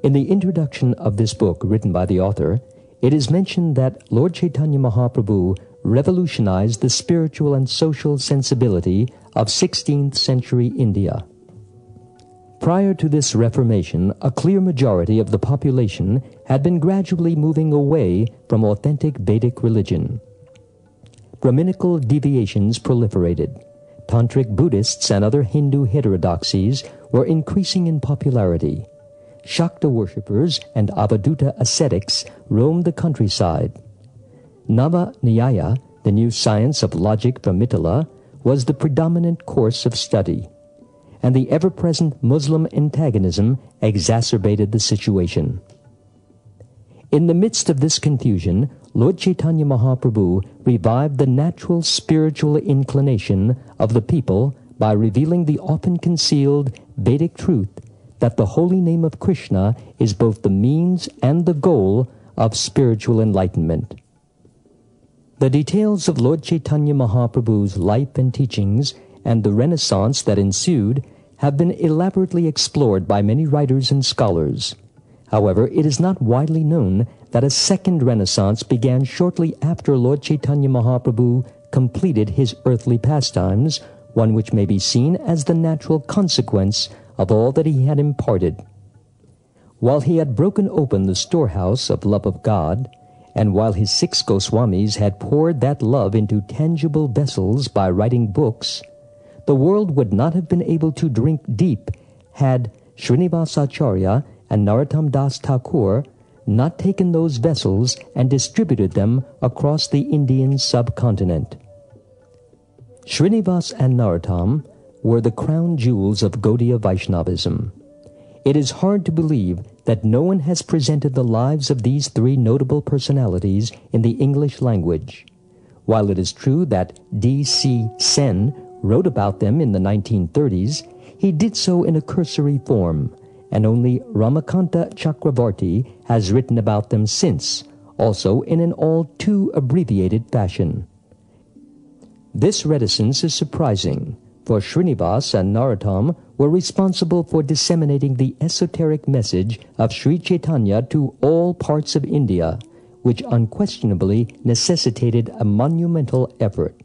In the introduction of this book written by the author, it is mentioned that Lord Chaitanya Mahaprabhu revolutionized the spiritual and social sensibility of 16th century India. Prior to this reformation, a clear majority of the population had been gradually moving away from authentic Vedic religion. Brahminical deviations proliferated. Tantric Buddhists and other Hindu heterodoxies were increasing in popularity. Shakta worshippers and Avaduta ascetics roamed the countryside. Nava Nyaya, the new science of logic from Mithila, was the predominant course of study, and the ever-present Muslim antagonism exacerbated the situation. In the midst of this confusion, Lord Chaitanya Mahaprabhu revived the natural spiritual inclination of the people by revealing the often concealed Vedic truth that the holy name of Krishna is both the means and the goal of spiritual enlightenment. The details of Lord Chaitanya Mahaprabhu's life and teachings and the renaissance that ensued have been elaborately explored by many writers and scholars. However, it is not widely known that a second renaissance began shortly after Lord Chaitanya Mahaprabhu completed his earthly pastimes, one which may be seen as the natural consequence of all that he had imparted. While he had broken open the storehouse of love of God, and while his 6 Goswamis had poured that love into tangible vessels by writing books, the world would not have been able to drink deep had Srinivasacharya and Narottam Das Thakur not taken those vessels and distributed them across the Indian subcontinent. Srinivas and Narottam were the crown jewels of Gaudiya Vaishnavism. It is hard to believe that no one has presented the lives of these 3 notable personalities in the English language. While it is true that D.C. Sen wrote about them in the 1930s, he did so in a cursory form, and only Ramakanta Chakravarti has written about them since, also in an all too abbreviated fashion. This reticence is surprising, for Srinivas and Narottam were responsible for disseminating the esoteric message of Sri Chaitanya to all parts of India, which unquestionably necessitated a monumental effort.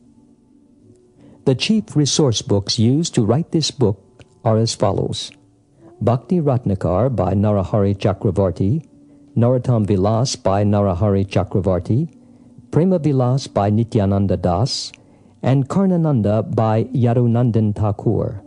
The chief resource books used to write this book are as follows: Bhakti Ratnakar by Narahari Chakravarti, Narottam Vilas by Narahari Chakravarti, Prema Vilas by Nityananda Das, and Karnananda by Yadunandan Thakur.